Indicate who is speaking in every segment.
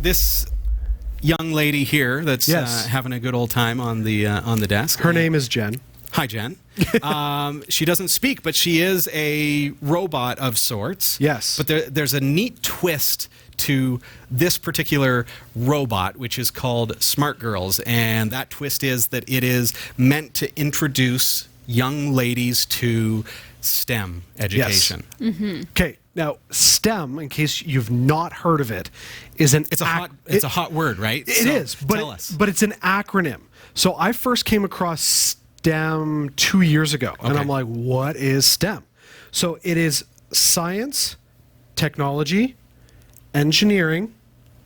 Speaker 1: this young lady here that's
Speaker 2: Yes.
Speaker 1: having a good old time on the desk.
Speaker 2: Her name is Jen.
Speaker 1: Hi, Jen. She doesn't speak, but she is a robot of sorts.
Speaker 2: Yes.
Speaker 1: But there's a neat twist to this particular robot, which is called SmartGurlz. And that twist is that it is meant to introduce young ladies to STEM education.
Speaker 2: Yes. Okay. Now, STEM, in case you've not heard of it, is
Speaker 1: It's a hot word, right?
Speaker 2: It is,
Speaker 1: tell us.
Speaker 2: but it's an acronym. So I first came across STEM 2 years ago, and I'm like, what is STEM? So it is science, technology, engineering,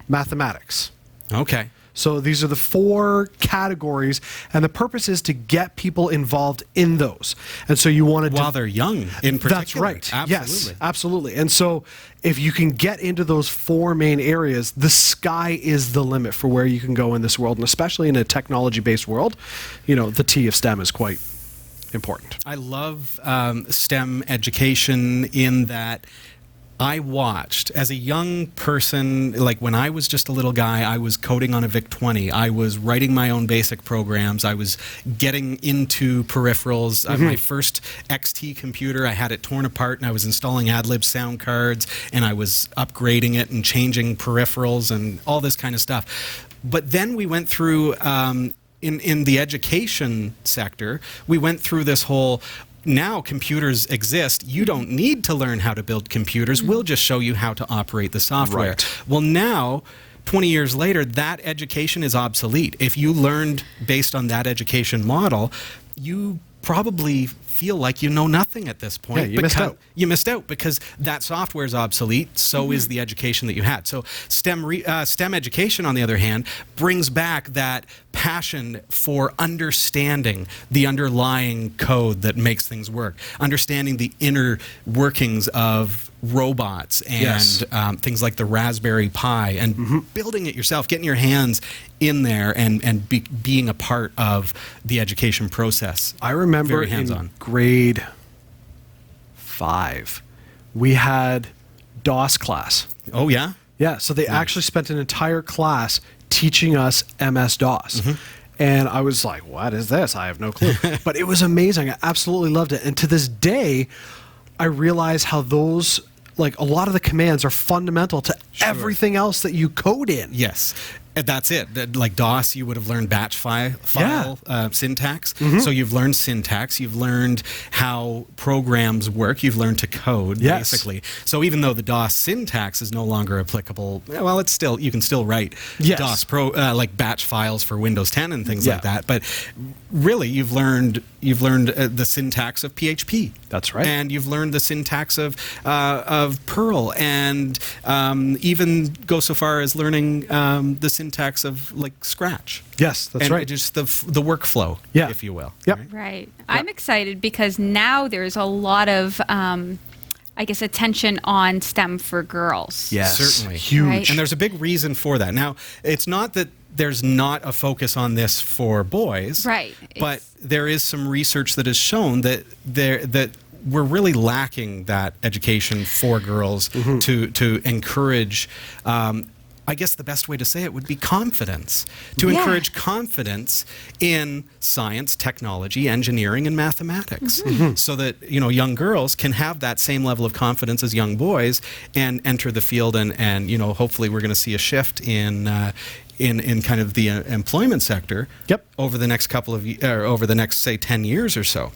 Speaker 2: mathematics.
Speaker 1: Okay.
Speaker 2: So these are the 4 categories, and the purpose is to get people involved in those. And so you want to...
Speaker 1: While they're young, in particular.
Speaker 2: That's right.
Speaker 1: Absolutely.
Speaker 2: Yes, absolutely. And so if you can get into those 4 main areas, the sky is the limit for where you can go in this world. And especially in a technology-based world, the T of STEM is quite important.
Speaker 1: I love STEM education in that I watched as a young person, like when I was just a little guy, I was coding on a VIC-20. I was writing my own basic programs. I was getting into peripherals. My first XT computer, I had it torn apart and I was installing ad-lib sound cards and I was upgrading it and changing peripherals and all this kind of stuff. But then we went through, in the education sector, we went through this whole... Now computers exist. You don't need to learn how to build computers. We'll just show you how to operate the software.
Speaker 2: Right.
Speaker 1: Well, now, 20 years later, that education is obsolete. If you learned based on that education model, you probably feel like you know nothing at this point.
Speaker 2: Yeah, you missed out.
Speaker 1: You missed out because that software is obsolete. So is the education that you had. So STEM education, on the other hand, brings back that passion for understanding the underlying code that makes things work, understanding the inner workings of robots and things like the Raspberry Pi, and building it yourself, getting your hands in there and being a part of the education process.
Speaker 2: I remember
Speaker 1: Very hands-on.
Speaker 2: in grade 5, we had DOS class.
Speaker 1: Oh, yeah?
Speaker 2: Yeah, so they actually spent an entire class teaching us MS-DOS. And I was like, what is this? I have no clue. But it was amazing. I absolutely loved it. And to this day, I realize how those, like, a lot of the commands are fundamental to everything else that you code in.
Speaker 1: Yes. That's it. Like DOS, you would have learned batch file syntax. So you've learned syntax. You've learned how programs work. You've learned to code, basically. So even though the DOS syntax is no longer applicable, well, it's still, you can still write DOS like batch files for Windows 10 and things like that. But really, you've learned the syntax of PHP.
Speaker 2: That's right.
Speaker 1: And you've learned the syntax of Perl, and even go so far as learning the syntax of like Scratch.
Speaker 2: Yes, that's right.
Speaker 1: Just the workflow, if you will.
Speaker 2: Yep.
Speaker 3: Right. I'm excited because now there's a lot of, I guess, attention on STEM for girls.
Speaker 2: Yes,
Speaker 1: certainly.
Speaker 2: Huge.
Speaker 3: Right?
Speaker 1: And there's a big reason for that. Now, it's not that there's not a focus on this for boys.
Speaker 3: Right.
Speaker 1: But there is some research that has shown that we're really lacking that education for girls to encourage, I guess the best way to say it would be confidence, to encourage confidence in science, technology, engineering, and mathematics, so that young girls can have that same level of confidence as young boys and enter the field, and hopefully we're going to see a shift in kind of the employment sector over the next over the next, say, 10 years or so.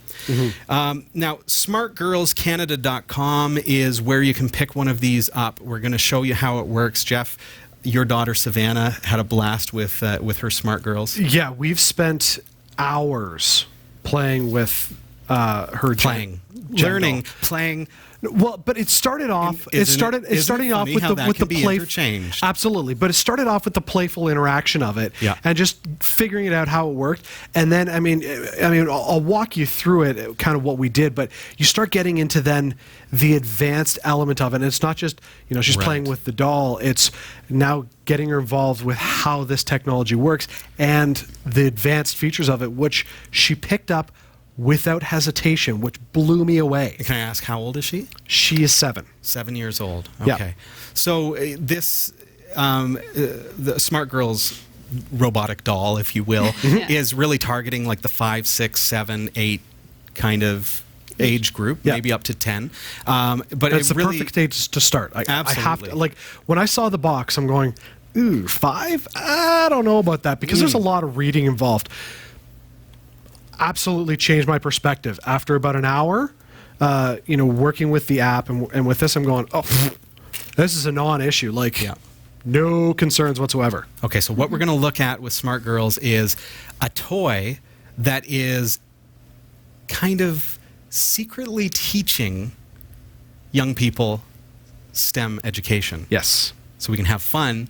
Speaker 1: Now, SmartGurlzCanada.com is where you can pick one of these up. We're going to show you how it works. Jeff, your daughter Savannah had a blast with her SmartGurlz.
Speaker 2: Yeah, we've spent hours playing with her.
Speaker 1: Learning, playing.
Speaker 2: Well, but it started off. It started off with the play. Absolutely, but it started off with the playful interaction of it, and just figuring it out how it worked. And then, I mean, I'll walk you through it, kind of what we did. But you start getting into then the advanced element of it. And it's not just she's playing with the doll. It's now getting her involved with how this technology works and the advanced features of it, which she picked up without hesitation, which blew me away.
Speaker 1: Can I ask, how old is she?
Speaker 2: She is 7.
Speaker 1: 7 years old. Okay. So this the SmartGurlz robotic doll, if you will, is really targeting like the 5, 6, 7, 8 kind of age group, maybe up to 10. But
Speaker 2: it's the perfect age to start. I have to, like, when I saw the box, I'm going, ooh, 5? I don't know about that, because there's a lot of reading involved. Absolutely changed my perspective after about an hour. Working with the app and with this, I'm going, oh, this is a non-issue. Like, no concerns whatsoever.
Speaker 1: Okay, so what we're going to look at with SmartGurlz is a toy that is kind of secretly teaching young people STEM education.
Speaker 2: Yes.
Speaker 1: So we can have fun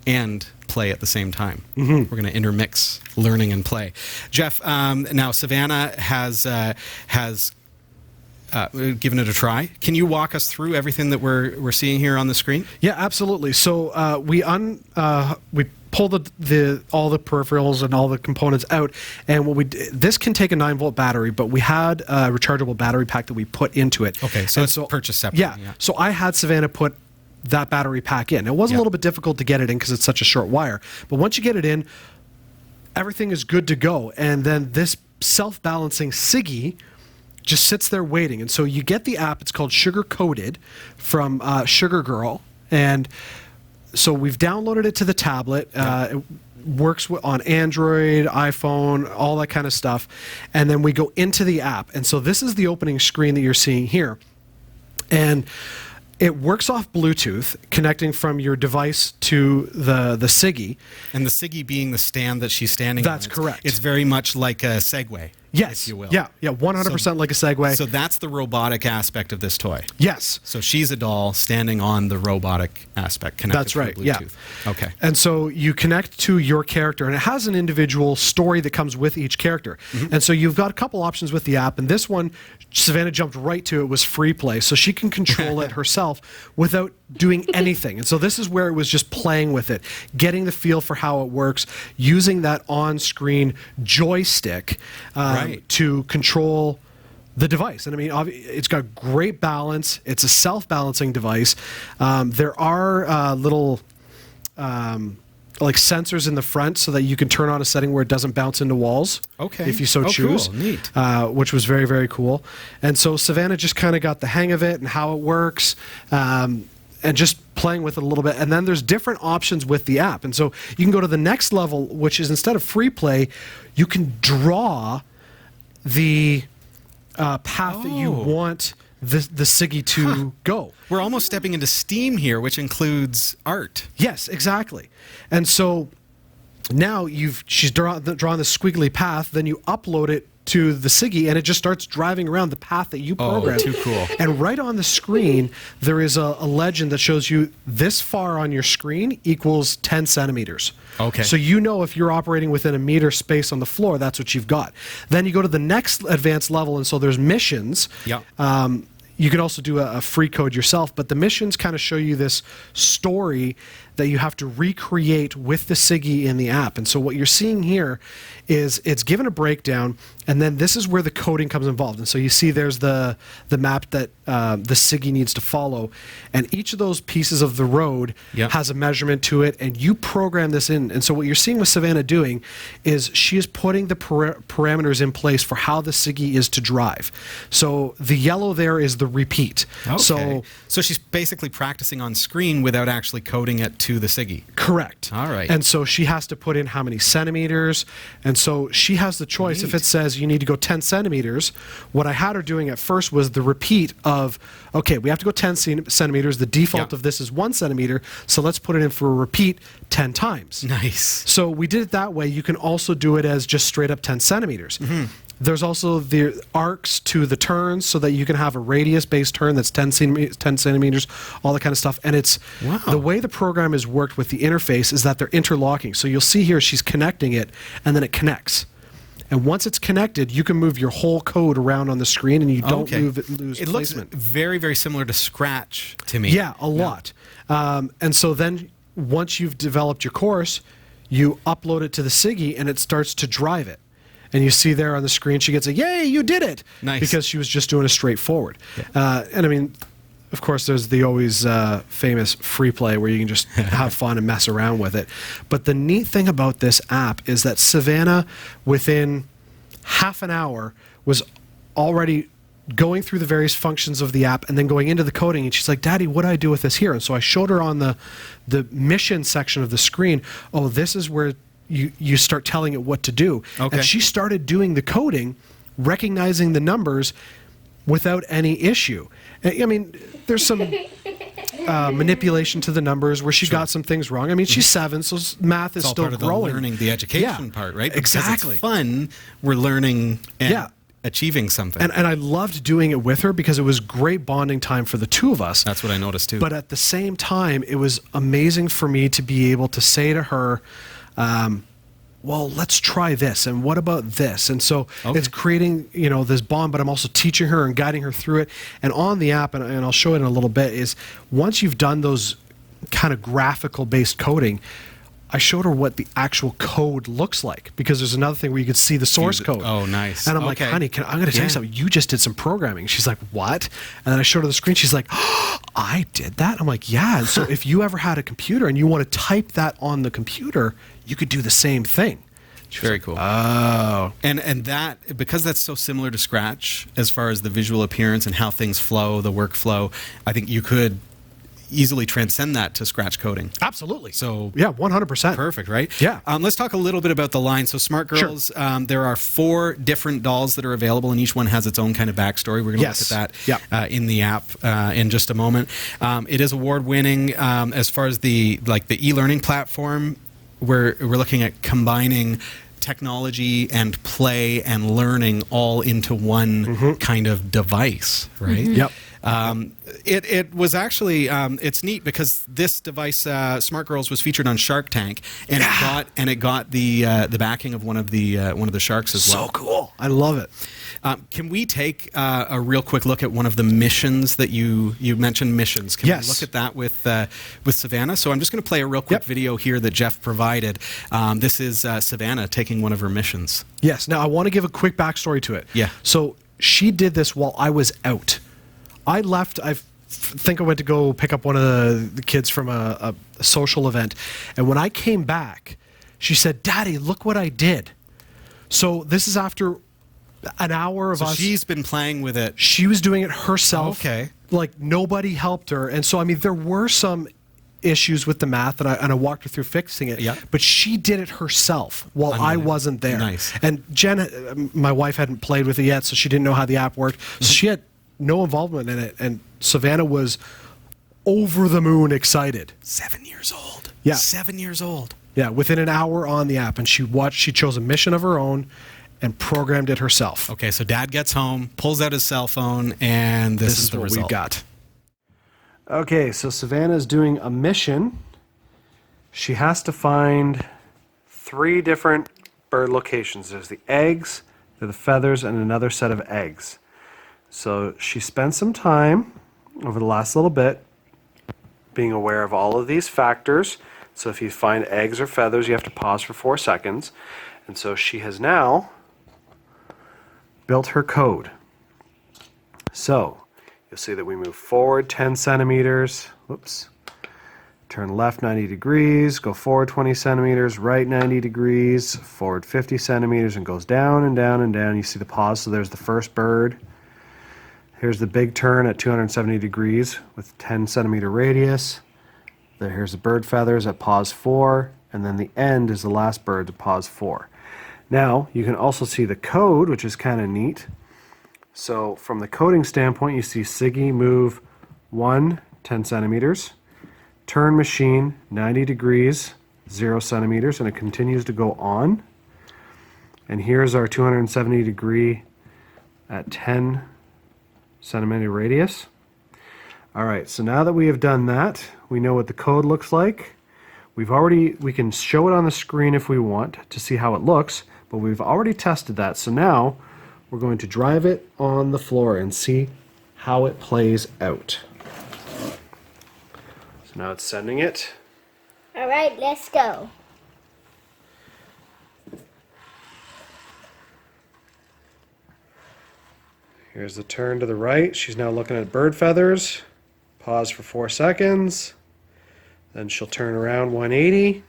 Speaker 1: and play at the same time. We're going to intermix learning and play. Jeff, now Savannah has given it a try. Can you walk us through everything that we're seeing here on the screen?
Speaker 2: Yeah, absolutely. So we pull all the peripherals and all the components out, and this can take a 9-volt battery, but we had a rechargeable battery pack that we put into it.
Speaker 1: Okay, so it's purchased separately.
Speaker 2: Yeah. So I had Savannah put that battery pack in. It was a little bit difficult to get it in because it's such a short wire, but once you get it in, everything is good to go. And then this self-balancing Siggy just sits there waiting. And so you get the app. It's called Sugar Coated from Sugar Girl. And so we've downloaded it to the tablet. It works on Android, iPhone, all that kind of stuff. And then we go into the app. And so this is the opening screen that you're seeing here. And it works off Bluetooth, connecting from your device to the Siggy.
Speaker 1: And the Siggy being the stand that she's standing on.
Speaker 2: That's correct.
Speaker 1: It's very much like a Segway.
Speaker 2: Yes.
Speaker 1: If you will.
Speaker 2: Yeah, 100% like a Segway.
Speaker 1: So that's the robotic aspect of this toy.
Speaker 2: Yes.
Speaker 1: So she's a doll standing on the robotic aspect connected
Speaker 2: That's right,
Speaker 1: to Bluetooth.
Speaker 2: Yeah.
Speaker 1: Okay.
Speaker 2: And so you connect to your character, and it has an individual story that comes with each character. And so you've got a couple options with the app, and this one, Savannah jumped right to it, was free play, so she can control it herself without doing anything. And so this is where it was just playing with it, getting the feel for how it works, using that on-screen joystick to control the device. And I mean, it's got great balance. It's a self-balancing device. There are little like sensors in the front so that you can turn on a setting where it doesn't bounce into walls.
Speaker 1: Okay.
Speaker 2: If you so choose.
Speaker 1: Cool. Neat.
Speaker 2: Which was very, very cool. And so Savannah just kind of got the hang of it and how it works. And just playing with it a little bit. And then there's different options with the app. And so you can go to the next level, which is instead of free play, you can draw the path that you want the Siggy to go.
Speaker 1: We're almost stepping into STEAM here, which includes art.
Speaker 2: Yes, exactly. And so now she's drawn the squiggly path, then you upload it to the Siggy, and it just starts driving around the path that you programmed.
Speaker 1: Oh, too cool.
Speaker 2: And right on the screen, there is a legend that shows you this far on your screen equals 10 centimeters.
Speaker 1: Okay.
Speaker 2: So you know if you're operating within a meter space on the floor, that's what you've got. Then you go to the next advanced level, and so there's missions.
Speaker 1: Yeah.
Speaker 2: You can also do a free code yourself, but the missions kind of show you this story that you have to recreate with the Siggy in the app. And so what you're seeing here is it's given a breakdown, and then this is where the coding comes involved. And so you see there's the map that the Siggy needs to follow, and each of those pieces of the road has a measurement to it, and you program this in. And so what you're seeing with Savannah doing is she is putting the parameters in place for how the Siggy is to drive. So the yellow there is the repeat.
Speaker 1: Okay. So she's basically practicing on screen without actually coding it to the Siggy.
Speaker 2: Correct.
Speaker 1: All right.
Speaker 2: And so she has to put in how many centimeters, and so she has the choice. Neat. If it says you need to go 10 centimeters, what I had her doing at first was the repeat of, okay, we have to go 10 centimeters. The default of this is 1 centimeter, so let's put it in for a repeat 10 times.
Speaker 1: Nice.
Speaker 2: So we did it that way. You can also do it as just straight up 10 centimeters. There's also the arcs to the turns so that you can have a radius-based turn that's 10 centimeters, all that kind of stuff. And it's the way the program has worked with the interface is that they're interlocking. So you'll see here she's connecting it, and then it connects. And once it's connected, you can move your whole code around on the screen, and you don't lose placement.
Speaker 1: It looks very, very similar to Scratch to me.
Speaker 2: Yeah, a lot. And so then once you've developed your course, you upload it to the Siggy, and it starts to drive it. And you see there on the screen, she gets a, yay, you did it.
Speaker 1: Nice.
Speaker 2: Because she was just doing a straightforward. And I mean, of course, there's the always famous free play where you can just have fun and mess around with it. But the neat thing about this app is that Savannah, within half an hour, was already going through the various functions of the app and then going into the coding, and she's like, Daddy, what do I do with this here? And so I showed her on the mission section of the screen, oh, this is where you start telling it what to do.
Speaker 1: Okay.
Speaker 2: And she started doing the coding, recognizing the numbers without any issue. I mean, there's some manipulation to the numbers where she got some things wrong. I mean, she's 7, so math is still
Speaker 1: part of
Speaker 2: growing.
Speaker 1: The learning, the education part, right?
Speaker 2: Exactly.
Speaker 1: Because it's fun. We're learning and achieving something.
Speaker 2: And I loved doing it with her because it was great bonding time for the two of us.
Speaker 1: That's what I noticed too.
Speaker 2: But at the same time, it was amazing for me to be able to say to her, well, let's try this, and what about this? And so it's creating, this bond, but I'm also teaching her and guiding her through it. And on the app, and I'll show it in a little bit, is once you've done those kind of graphical-based coding, I showed her what the actual code looks like, because there's another thing where you could see the source code.
Speaker 1: Oh, nice.
Speaker 2: And I'm like, honey, I'm going to tell you something. You just did some programming. She's like, what? And then I showed her the screen. She's like, oh, I did that? I'm like, yeah. And so if you ever had a computer and you want to type that on the computer, you could do the same thing.
Speaker 1: Very cool.
Speaker 2: Oh.
Speaker 1: And that, because that's so similar to Scratch as far as the visual appearance and how things flow, the workflow, I think you could easily transcend that to Scratch coding.
Speaker 2: Absolutely.
Speaker 1: So
Speaker 2: yeah, 100%.
Speaker 1: Perfect, right?
Speaker 2: Yeah.
Speaker 1: Let's talk a little bit about the line. So SmartGurlz, there are 4 different dolls that are available, and each one has its own kind of backstory. We're going to look at that in the app in just a moment. It is award-winning as far as the e-learning platform. We're looking at combining technology and play and learning all into one kind of device, right?
Speaker 2: Yep.
Speaker 1: It was actually it's neat because this device, SmartGurlz, was featured on Shark Tank, and it got the backing of one of the sharks as well.
Speaker 2: So cool! I love it.
Speaker 1: Can we take a real quick look at one of the missions that you mentioned? Missions. Can we look at that with Savannah? So I'm just going to play a real quick video here that Jeff provided. This is Savannah taking one of her missions.
Speaker 2: Yes. Now I want to give a quick backstory to it.
Speaker 1: Yeah.
Speaker 2: So she did this while I was out. I left. I think I went to go pick up one of the kids from a social event, and when I came back, she said, "Daddy, look what I did." So this is after an hour of us.
Speaker 1: So she's been playing with it.
Speaker 2: She was doing it herself.
Speaker 1: Okay.
Speaker 2: Like nobody helped her, and so I mean there were some issues with the math, and I walked her through fixing it.
Speaker 1: Yeah.
Speaker 2: But she did it herself while I wasn't there.
Speaker 1: Nice.
Speaker 2: And Jen, my wife, hadn't played with it yet, so she didn't know how the app worked. So she had no involvement in it, and Savannah was over the moon excited.
Speaker 1: 7 years old.
Speaker 2: Yeah.
Speaker 1: 7 years old.
Speaker 2: Yeah, within an hour on the app, and she chose a mission of her own and programmed it herself.
Speaker 1: Okay, so Dad gets home, pulls out his cell phone, and this is the
Speaker 2: what
Speaker 1: result.
Speaker 2: we've got. Okay, so Savannah's doing a mission. She has to find 3 different bird locations. There's the eggs, the feathers, and another set of eggs. So she spent some time over the last little bit being aware of all of these factors. So if you find eggs or feathers, you have to pause for 4 seconds. And so she has now built her code. So you'll see that we move forward 10 centimeters. Whoops. Turn left 90 degrees, go forward 20 centimeters, right 90 degrees, forward 50 centimeters, and goes down and down and down. You see the pause, so there's the first bird. Here's the big turn at 270 degrees with 10 centimeter radius. Here's the bird feathers at pause 4, and then the end is the last bird to pause 4. Now, you can also see the code, which is kind of neat. So from the coding standpoint, you see Siggy move 1, 10 centimeters, turn machine 90 degrees, 0 centimeters, and it continues to go on. And here's our 270 degree at 10 centimeter radius. All right, so now that we have done that, we know what the code looks like. We can show it on the screen if we want to see how it looks, but we've already tested that. So now we're going to drive it on the floor and see how it plays out. So now it's sending it.
Speaker 4: All right, let's go.
Speaker 2: Here's the turn to the right. She's now looking at bird feathers. Pause for 4 seconds. Then she'll turn around 180.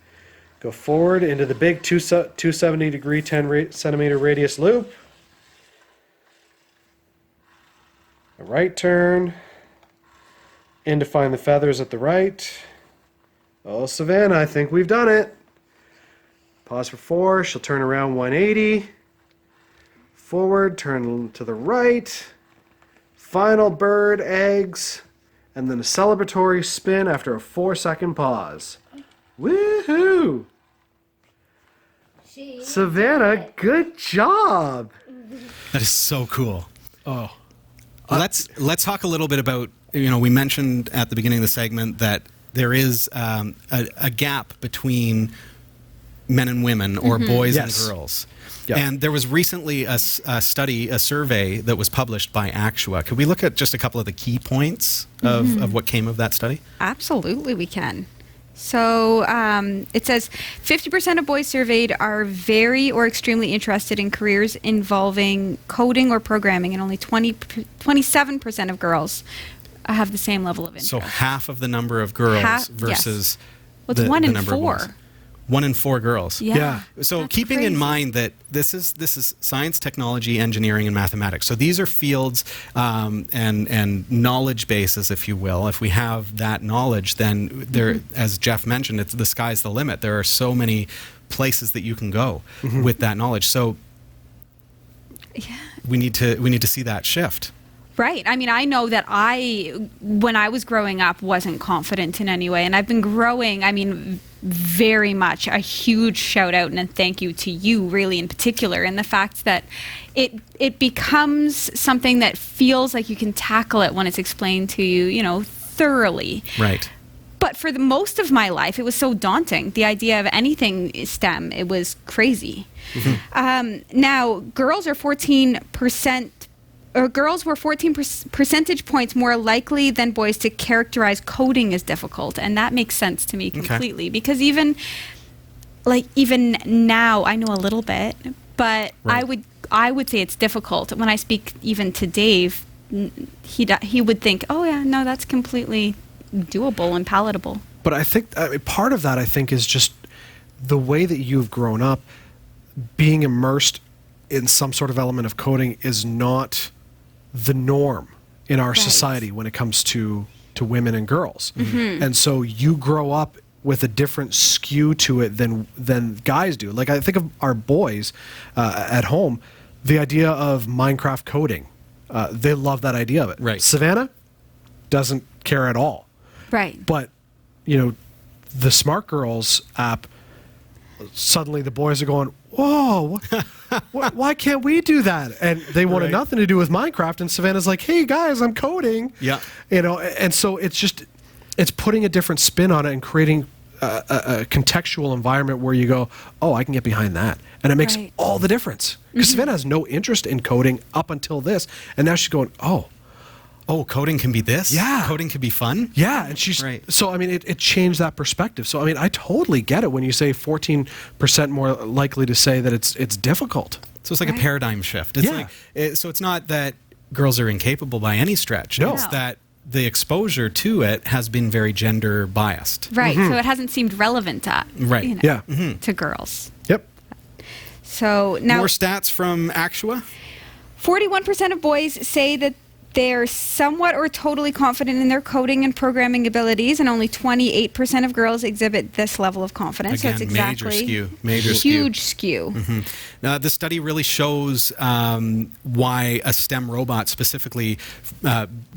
Speaker 2: Go forward into the big 270 degree 10 centimeter radius loop. A right turn. In to find the feathers at the right. Oh, Savannah, I think we've done it. Pause for 4. She'll turn around 180. Forward, turn to the right. Final bird, eggs. And then a celebratory spin after a 4-second pause. Woohoo! Savannah, good job.
Speaker 1: That is so cool. Oh, let's talk a little bit about, we mentioned at the beginning of the segment that there is a gap between men and women, or boys and girls. Yep. And there was recently a survey that was published by Actua. Could we look at just a couple of the key points of what came of that study?
Speaker 3: Absolutely, we can. So it says 50% of boys surveyed are very or extremely interested in careers involving coding or programming, and only 27% of girls have the same level of interest.
Speaker 1: So half of the number of girls versus
Speaker 3: well, it's 1 in 4.
Speaker 1: 1 in 4 girls.
Speaker 3: Yeah.
Speaker 1: So
Speaker 3: that's
Speaker 1: keeping
Speaker 3: crazy.
Speaker 1: in mind that this is science, technology, engineering, and mathematics. So these are fields and knowledge bases, if you will. If we have that knowledge, then there, as Jeff mentioned, the sky's the limit. There are so many places that you can go with that knowledge. So we need to see that shift.
Speaker 3: Right. I mean, I know that when I was growing up, wasn't confident in any way. And I've been growing, very much. A huge shout out and a thank you to you, really, in particular, and the fact that it becomes something that feels like you can tackle it when it's explained to you, thoroughly.
Speaker 1: Right.
Speaker 3: But for the most of my life, it was so daunting. The idea of anything STEM, it was crazy. Now, girls were 14 percentage points more likely than boys to characterize coding as difficult, and that makes sense to me completely. Because even now, I know a little bit, but right. I would say it's difficult. When I speak even to Dave, he would think, oh yeah, no, that's completely doable and palatable.
Speaker 2: But I think part of that, is just the way that you've grown up. Being immersed in some sort of element of coding is not the norm in our society when it comes to women and girls. And so you grow up with a different skew to it than guys do. Like, I think of our boys at home, the idea of Minecraft coding. They love that idea of it.
Speaker 1: Right.
Speaker 2: Savannah doesn't care at all.
Speaker 3: Right.
Speaker 2: But, the SmartGurlz app, suddenly the boys are going, whoa, why can't we do that? And they wanted nothing to do with Minecraft. And Savannah's like, hey, guys, I'm coding.
Speaker 1: Yeah.
Speaker 2: And so it's putting a different spin on it and creating a contextual environment where you go, oh, I can get behind that. And it makes all the difference. Because Savannah has no interest in coding up until this. And now she's going, oh,
Speaker 1: coding can be this?
Speaker 2: Yeah.
Speaker 1: Coding can be fun?
Speaker 2: Yeah. And she's, so, it changed that perspective. So, I totally get it when you say 14% more likely to say that it's difficult.
Speaker 1: So it's like a paradigm shift. It's so it's not that girls are incapable by any stretch.
Speaker 2: No.
Speaker 1: It's that the exposure to it has been very gender biased.
Speaker 3: Right. So it hasn't seemed relevant to girls.
Speaker 2: Yep.
Speaker 3: So now,
Speaker 1: more stats from Actua.
Speaker 3: 41% of boys say that they're somewhat or totally confident in their coding and programming abilities, and only 28% of girls exhibit this level of confidence.
Speaker 1: Again,
Speaker 3: so it's exactly
Speaker 1: major
Speaker 3: huge skew.
Speaker 1: Now, the study really shows why a STEM robot specifically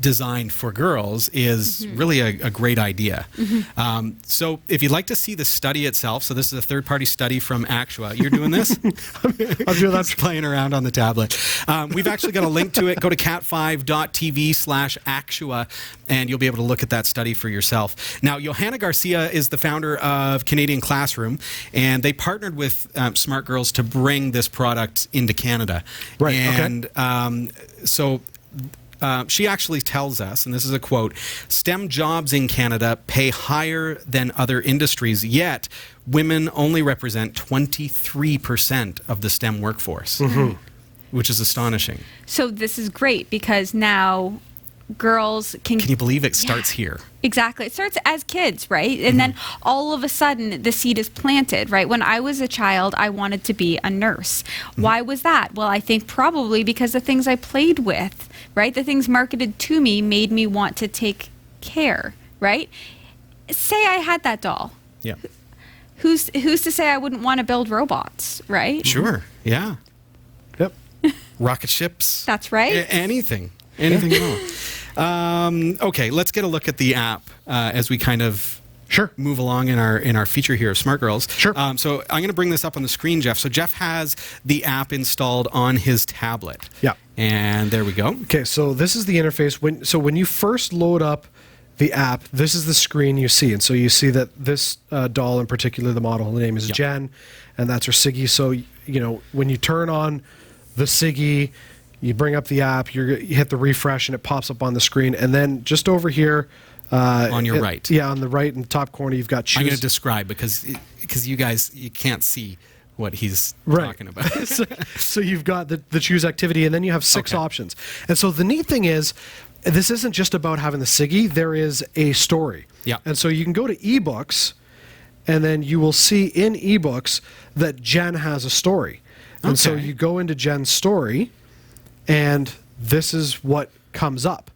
Speaker 1: designed for girls is really a great idea. So if you'd like to see the study itself, so this is a third-party study from Actua. You're doing this?
Speaker 2: I'm doing that.
Speaker 1: Playing around on the tablet. We've actually got a link to it. Go to cat5.tv/Actua, and you'll be able to look at that study for yourself. Now, Johanna Garcia is the founder of Canadian Classroom, and they partnered with SmartGurlz to bring this product into Canada.
Speaker 2: Right.
Speaker 1: And so she actually tells us, and this is a quote, STEM jobs in Canada pay higher than other industries, yet women only represent 23% of the STEM workforce. Which is astonishing.
Speaker 3: So this is great because now girls can
Speaker 1: you believe it starts here?
Speaker 3: Exactly. It starts as kids, right? And then all of a sudden the seed is planted, right? When I was a child, I wanted to be a nurse. Why was that? Well, I think probably because the things I played with, right? The things marketed to me made me want to take care, right? Say I had that doll.
Speaker 1: Yeah.
Speaker 3: Who's to say I wouldn't want to build robots, right?
Speaker 1: Sure. Yeah.
Speaker 2: Yep.
Speaker 1: Rocket ships.
Speaker 3: That's right.
Speaker 1: Anything at all. Okay, let's get a look at the app as we kind of move along in our feature here of SmartGurlz.
Speaker 2: Sure.
Speaker 1: So I'm going to bring this up on the screen, Jeff. So Jeff has the app installed on his tablet.
Speaker 2: Yeah.
Speaker 1: And there we go.
Speaker 2: Okay, so this is the interface. When you first load up the app, this is the screen you see. And so you see that this doll in particular, the model, the name is Jen, and that's her Siggy. So, when you turn on the Siggy, you bring up the app, you hit the refresh, and it pops up on the screen. And then just over here...
Speaker 1: on your right.
Speaker 2: Yeah, on the right in the top corner, you've got choose.
Speaker 1: I'm going to describe because you guys, you can't see what he's talking about.
Speaker 2: so you've got the choose activity, and then you have 6 options. And so the neat thing is, this isn't just about having the Siggy. There is a story.
Speaker 1: Yeah.
Speaker 2: And so you can go to ebooks, and then you will see in ebooks that Jen has a story. And so you go into Jen's story, and this is what comes up.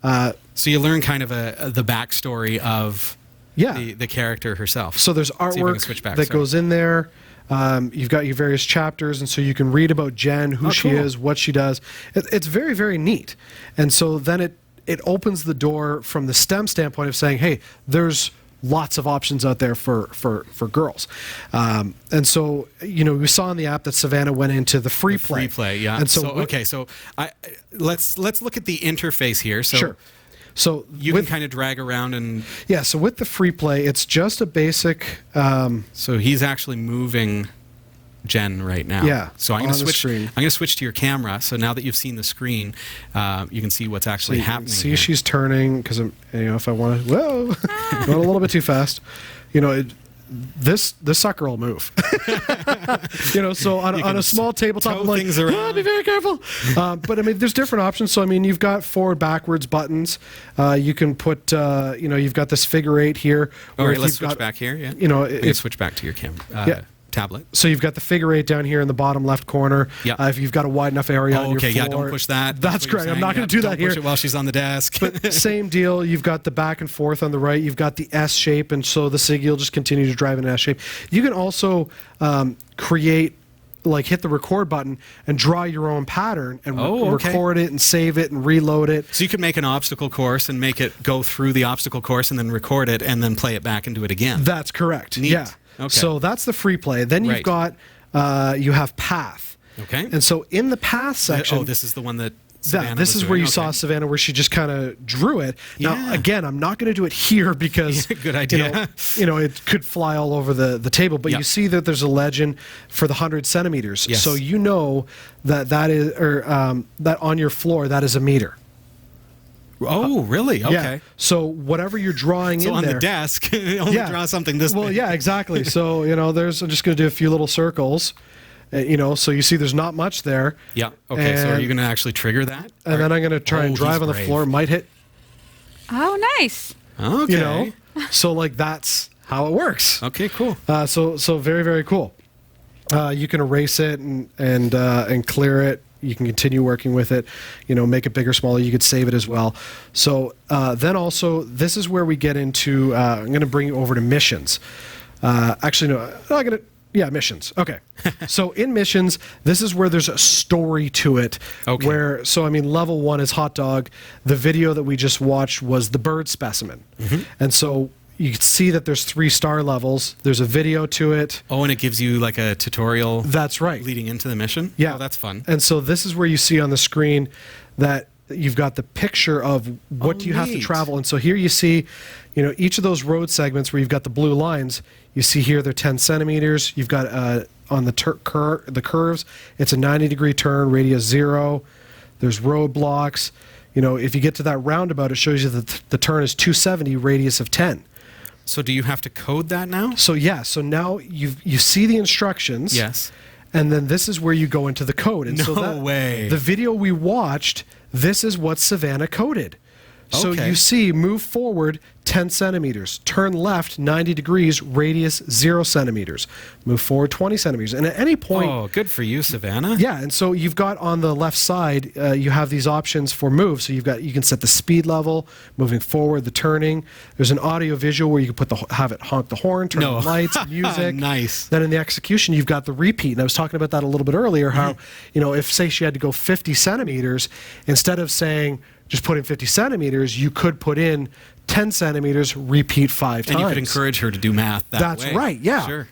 Speaker 1: So you learn kind of the backstory of the character herself.
Speaker 2: So there's artwork that goes in there. You've got your various chapters, and so you can read about Jen, who she is, what she does. It's very, very neat. And so then it opens the door from the STEM standpoint of saying, hey, there's lots of options out there for girls. And so, we saw in the app that Savannah went into the free play.
Speaker 1: Free play, yeah.
Speaker 2: And so
Speaker 1: let's look at the interface here. So
Speaker 2: sure. So
Speaker 1: you can kind of drag around and...
Speaker 2: Yeah, so with the free play, it's just a basic...
Speaker 1: so he's actually moving Jen right now.
Speaker 2: Yeah,
Speaker 1: so I'm going to switch to your camera. So now that you've seen the screen, you can see what's actually happening.
Speaker 2: See, she's turning because if I want to, going a little bit too fast, this sucker will move. So on a small tabletop, I'm like, be very careful. But I mean, there's different options. So I mean, you've got forward, backwards buttons. You can put, you've got this figure 8 here.
Speaker 1: All right, let's switch back here. Yeah. I'm gonna switch back to your camera. Tablet.
Speaker 2: So you've got the figure 8 down here in the bottom left corner.
Speaker 1: Yeah.
Speaker 2: If you've got a wide enough area on your floor.
Speaker 1: Yeah, don't push that.
Speaker 2: That's correct. I'm not going to do that here.
Speaker 1: Don't push it while she's on the desk.
Speaker 2: But same deal. You've got the back and forth on the right. You've got the S shape, and so the Siggy will just continue to drive in an S shape. You can also create, hit the record button and draw your own pattern and record it and save it and reload it.
Speaker 1: So you could make an obstacle course and make it go through the obstacle course and then record it and then play it back and do it again.
Speaker 2: That's correct.
Speaker 1: Neat.
Speaker 2: Yeah. Okay. So that's the free play. Then you've got, you have path.
Speaker 1: Okay.
Speaker 2: And so in the path section...
Speaker 1: this is the one that Savannah
Speaker 2: this is where you saw Savannah, where she just kind of drew it. Yeah. Now, again, I'm not going to do it here because...
Speaker 1: Good idea.
Speaker 2: It could fly all over the table. But you see that there's a legend for the 100 centimeters.
Speaker 1: Yes.
Speaker 2: So you know that is, that on your floor, that is a meter.
Speaker 1: Oh, really? Okay.
Speaker 2: Yeah. So whatever you're drawing in
Speaker 1: on
Speaker 2: there...
Speaker 1: the desk, only draw something this big.
Speaker 2: Well, yeah, exactly. So, I'm just going to do a few little circles. So you see there's not much there.
Speaker 1: Yeah. Okay, so are you going to actually trigger that?
Speaker 2: And then I'm going to try and drive on the floor. Might hit.
Speaker 3: Oh, nice.
Speaker 1: Okay.
Speaker 2: So, that's how it works.
Speaker 1: Okay, cool.
Speaker 2: So very, very cool. You can erase it and clear it. You can continue working with it, make it bigger, smaller. You could save it as well. So then also, this is where we get into, I'm going to bring you over to missions. Actually, no, I'm going to, missions. Okay. So in missions, this is where there's a story to it. Okay. Level 1 is hot dog. The video that we just watched was the bird specimen. Mm-hmm. And so you can see that there's 3 star levels. There's a video to it.
Speaker 1: Oh, and it gives you like a tutorial.
Speaker 2: That's right.
Speaker 1: Leading into the mission?
Speaker 2: Yeah.
Speaker 1: Oh, that's fun.
Speaker 2: And so this is where you see on the screen that you've got the picture of what do you have to travel. And so here you see, each of those road segments where you've got the blue lines, you see here they're 10 centimeters. You've got on the curves, it's a 90-degree turn, radius 0. There's roadblocks. If you get to that roundabout, it shows you that the turn is 270, radius of 10.
Speaker 1: So do you have to code that now?
Speaker 2: So yeah, so now you see the instructions.
Speaker 1: Yes.
Speaker 2: And then this is where you go into the code. And
Speaker 1: no way.
Speaker 2: The video we watched, this is what Savannah coded. So you see, move forward 10 centimeters, turn left 90 degrees, radius 0 centimeters, move forward 20 centimeters. And at any point...
Speaker 1: Oh, good for you, Savannah.
Speaker 2: Yeah, and so you've got on the left side, you have these options for move. So you can set the speed level, moving forward, the turning. There's an audio visual where you can have it honk the horn, turn on the lights, music.
Speaker 1: Nice.
Speaker 2: Then in the execution, you've got the repeat. And I was talking about that a little bit earlier, how, if, say, she had to go 50 centimeters, instead of saying... just put in 50 centimeters, you could put in 10 centimeters, repeat 5 times.
Speaker 1: And you could encourage her to do math that
Speaker 2: That's
Speaker 1: way.
Speaker 2: right, yeah.
Speaker 1: Sure.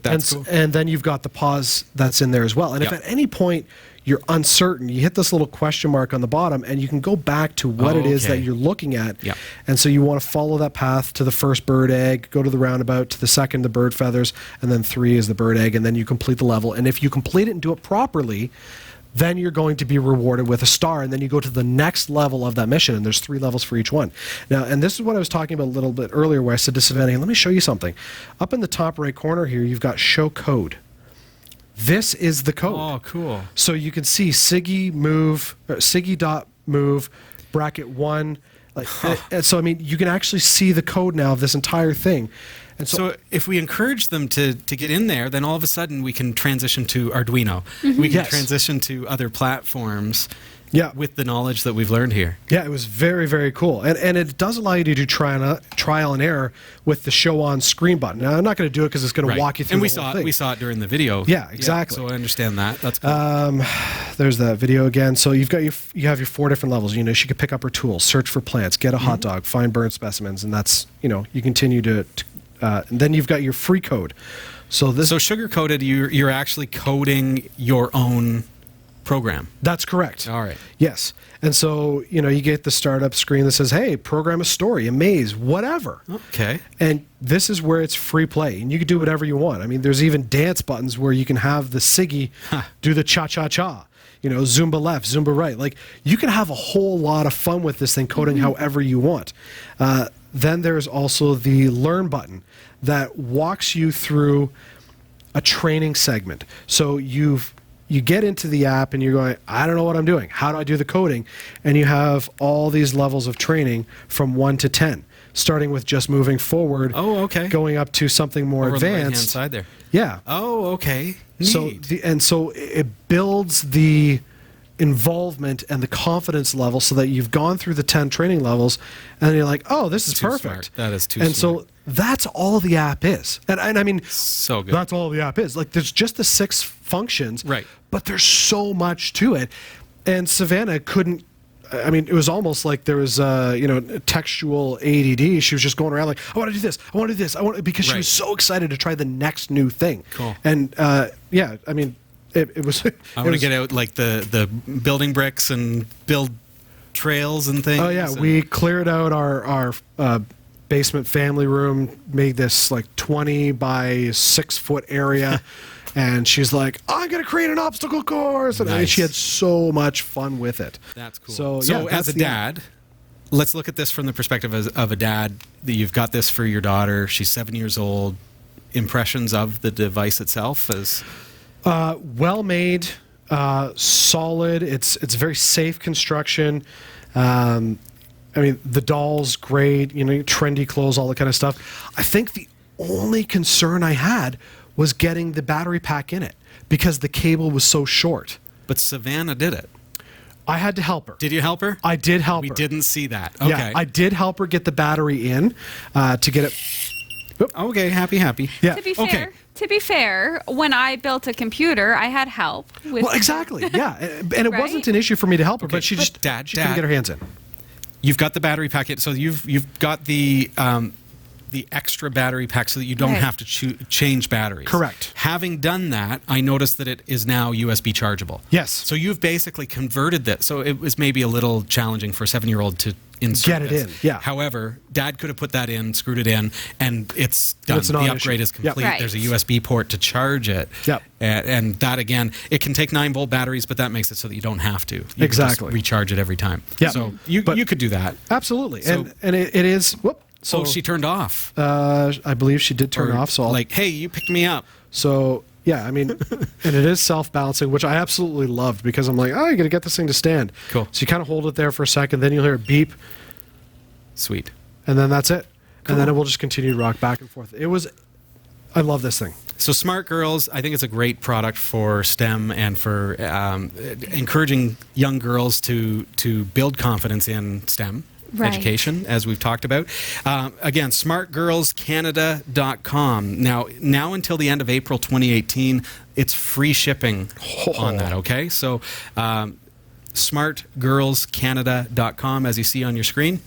Speaker 1: That's cool.
Speaker 2: And then you've got the pause that's in there as well. And if at any point you're uncertain, you hit this little question mark on the bottom, and you can go back to what it is that you're looking at.
Speaker 1: Yep.
Speaker 2: And so you want to follow that path to the first bird egg, go to the roundabout, to the second, the bird feathers, and then 3 is the bird egg, and then you complete the level. And if you complete it and do it properly, then you're going to be rewarded with a star, and then you go to the next level of that mission, and there's 3 levels for each one. Now, and this is what I was talking about a little bit earlier, where I said to Savannah, let me show you something. Up in the top right corner here, you've got show code. This is the code.
Speaker 1: Oh, cool.
Speaker 2: So you can see Siggy.move, bracket 1. And so, I mean, you can actually see the code now of this entire thing. And
Speaker 1: so if we encourage them to get in there, then all of a sudden we can transition to Arduino. We can transition to other platforms with the knowledge that we've learned here.
Speaker 2: Yeah, it was very, very cool. And it does allow you to do trial and error with the show on screen button. Now, I'm not going to do it because it's going to walk you through the whole thing.
Speaker 1: We saw it during the video.
Speaker 2: Yeah, exactly.
Speaker 1: So I understand that. That's cool.
Speaker 2: There's that video again. So you have your 4 different levels. She could pick up her tools, search for plants, get a hot dog, find bird specimens, and that's, you continue to and then you've got your free code. So
Speaker 1: sugar-coded, you're actually coding your own program.
Speaker 2: That's correct.
Speaker 1: All right.
Speaker 2: Yes. And so, you get the startup screen that says, hey, program a story, a maze, whatever.
Speaker 1: Okay.
Speaker 2: And this is where it's free play, and you can do whatever you want. I mean, there's even dance buttons where you can have the Siggy do the cha-cha-cha. Zumba left, Zumba right. Like, you can have a whole lot of fun with this thing, coding however you want. Then there's also the learn button that walks you through a training segment. So you get into the app and you're going, I don't know what I'm doing. How do I do the coding? And you have all these levels of training from 1 to 10, starting with just moving forward.
Speaker 1: Oh, okay.
Speaker 2: Going up to something more
Speaker 1: Over
Speaker 2: advanced.
Speaker 1: On the right-hand side there.
Speaker 2: Yeah.
Speaker 1: Oh, okay. Neat.
Speaker 2: So it builds the involvement and the confidence level so that you've gone through the 10 training levels and you're like, oh, this is perfect.
Speaker 1: Smart. That is too
Speaker 2: smart.
Speaker 1: So
Speaker 2: that's all the app is. And I mean,
Speaker 1: so good.
Speaker 2: That's all the app is. Like, there's just the 6 functions,
Speaker 1: right?
Speaker 2: But there's so much to it. And Savannah couldn't, I mean, it was almost like there was, textual ADD. She was just going around like, I want to do this. I want to do this. Because she was so excited to try the next new thing.
Speaker 1: Cool.
Speaker 2: And, I mean, it was.
Speaker 1: I want to get out like the building bricks and build trails and things.
Speaker 2: Oh yeah, we cleared out our basement family room, made this like 20 by 6 foot area, and she's like, I'm gonna create an obstacle course, and she had so much fun with it.
Speaker 1: That's cool.
Speaker 2: So
Speaker 1: as a dad, let's look at this from the perspective of a dad. That you've got this for your daughter. She's 7 years old. Impressions of the device itself as
Speaker 2: well made, solid. It's very safe construction. I mean, the doll's great. Trendy clothes, all that kind of stuff. I think the only concern I had was getting the battery pack in it because the cable was so short.
Speaker 1: But Savannah did it.
Speaker 2: I had to help her.
Speaker 1: Did you help her?
Speaker 2: I did help her.
Speaker 1: We didn't see that. Okay.
Speaker 2: Yeah, I did help her get the battery in to get it.
Speaker 1: Okay, happy.
Speaker 2: Yeah.
Speaker 3: To be fair, when I built a computer, I had help.
Speaker 2: Well, exactly. Yeah, and it wasn't an issue for me to help her, but she couldn't get her hands in.
Speaker 1: You've got the battery pack, so you've got the extra battery pack so that you don't have to change batteries.
Speaker 2: Correct.
Speaker 1: Having done that, I noticed that it is now USB chargeable.
Speaker 2: Yes.
Speaker 1: So you've basically converted that. So it was maybe a little challenging for a 7-year-old to insert
Speaker 2: it in. Yeah.
Speaker 1: However, Dad could have put that in, screwed it in, and it's done. The upgrade is complete.
Speaker 3: Yep. Right.
Speaker 1: There's a USB port to charge it.
Speaker 2: Yep.
Speaker 1: And that, again, it can take 9-volt batteries, but that makes it so that you don't have to. You can just recharge it every time.
Speaker 2: Yep.
Speaker 1: So you could do that.
Speaker 2: Absolutely. So, and it is... Whoop.
Speaker 1: So she turned off.
Speaker 2: I believe she did turn off. So
Speaker 1: hey, you picked me up.
Speaker 2: So yeah, I mean, and it is self-balancing, which I absolutely loved because I'm like, you got to get this thing to stand.
Speaker 1: Cool.
Speaker 2: So you kind of hold it there for a second, then you'll hear it beep,
Speaker 1: Sweet.
Speaker 2: And then that's it.
Speaker 1: Cool.
Speaker 2: And then it will just continue to rock back and forth. I love this thing.
Speaker 1: So SmartGurlz, I think it's a great product for STEM and for encouraging young girls to build confidence in STEM. Right. Education, as we've talked about. Again, smartgirlscanada.com. Now until the end of April 2018, it's free shipping on that, okay? So smartgirlscanada.com, as you see on your screen.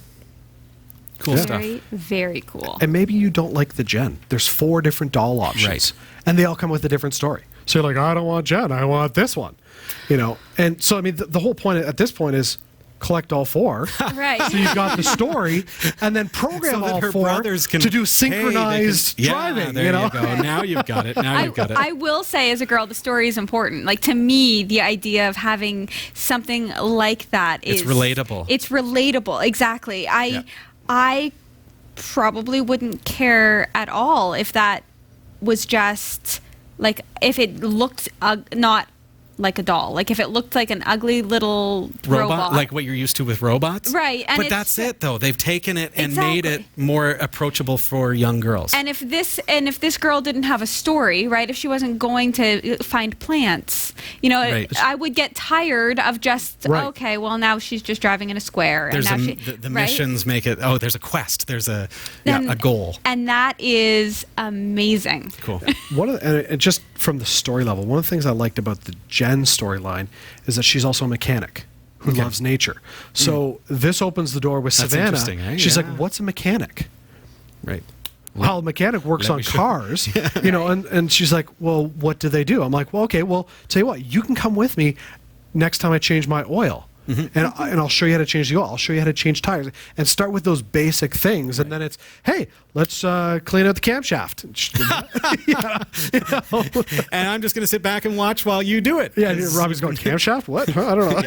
Speaker 1: Cool stuff.
Speaker 3: Very, very cool.
Speaker 2: And maybe you don't like the Jen. There's 4 different doll options.
Speaker 1: Right.
Speaker 2: And they all come with a different story. So you're like, I don't want Jen, I want this one. You know, and so I mean the whole point at this point is collect all 4.
Speaker 3: Right.
Speaker 2: So you've got the story, and then program
Speaker 1: so
Speaker 2: all 4 to do synchronized driving.
Speaker 1: There you go. Now you've got it.
Speaker 3: I will say, as a girl, the story is important. Like, to me, the idea of having something like that is...
Speaker 1: It's relatable.
Speaker 3: It's relatable, exactly. I probably wouldn't care at all if that was just, like, if it looked not... like a doll, like if it looked like an ugly little robot,
Speaker 1: like what you're used to with robots,
Speaker 3: right?
Speaker 1: And but that's it, though. They've taken it and made it more approachable for young girls.
Speaker 3: And if this girl didn't have a story, right? If she wasn't going to find plants, you know, right. I would get tired of just okay. Well, now she's just driving in a square.
Speaker 1: There's
Speaker 3: and now
Speaker 1: the missions make it. Oh, there's a quest. There's a goal,
Speaker 3: and that is amazing.
Speaker 1: Cool.
Speaker 2: And just from the story level, one of the things I liked about the Jen storyline is that she's also a mechanic who loves nature. So this opens the door with Savannah.
Speaker 1: Eh?
Speaker 2: She's like, what's a mechanic?
Speaker 1: Right.
Speaker 2: Well, a mechanic works on cars, you know, and she's like, well, what do they do? I'm like, well, okay, well, tell you what, you can come with me next time I change my oil. Mm-hmm. And I'll show you how to change the oil. I'll show you how to change tires, and start with those basic things. And then it's, hey, let's clean out the camshaft.
Speaker 1: And I'm just going to sit back and watch while you do it.
Speaker 2: Yeah, Robbie's going, camshaft? What? I don't know.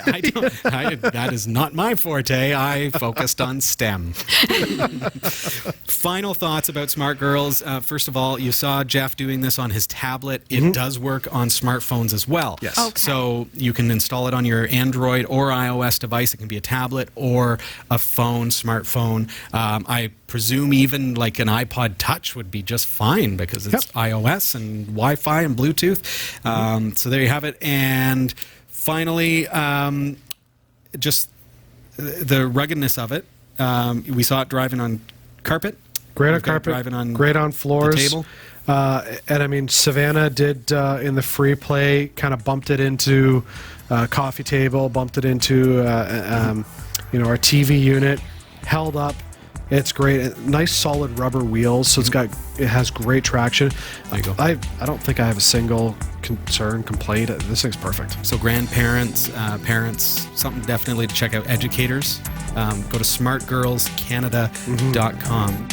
Speaker 1: That is not my forte. I focused on STEM. Final thoughts about SmartGurlz. First of all, you saw Jeff doing this on his tablet. It does work on smartphones as well.
Speaker 2: Yes.
Speaker 3: Okay.
Speaker 1: So you can install it on your Android or iOS device. It can be a tablet or a phone, smartphone. I presume even like an iPod Touch would be just fine because it's iOS and Wi-Fi and Bluetooth. So there you have it. And finally, just the ruggedness of it. We saw it driving on carpet.
Speaker 2: Great on carpet. Great on floors.
Speaker 1: The table.
Speaker 2: And I mean, Savannah did in the free play, kind of bumped it into coffee table, bumped it into our TV unit, held up. It's great. Nice solid rubber wheels, so it has great traction.
Speaker 1: There you go.
Speaker 2: I don't think I have a single complaint. This thing's perfect.
Speaker 1: So grandparents, parents, something definitely to check out. Educators, go to smartgirlscanada.com.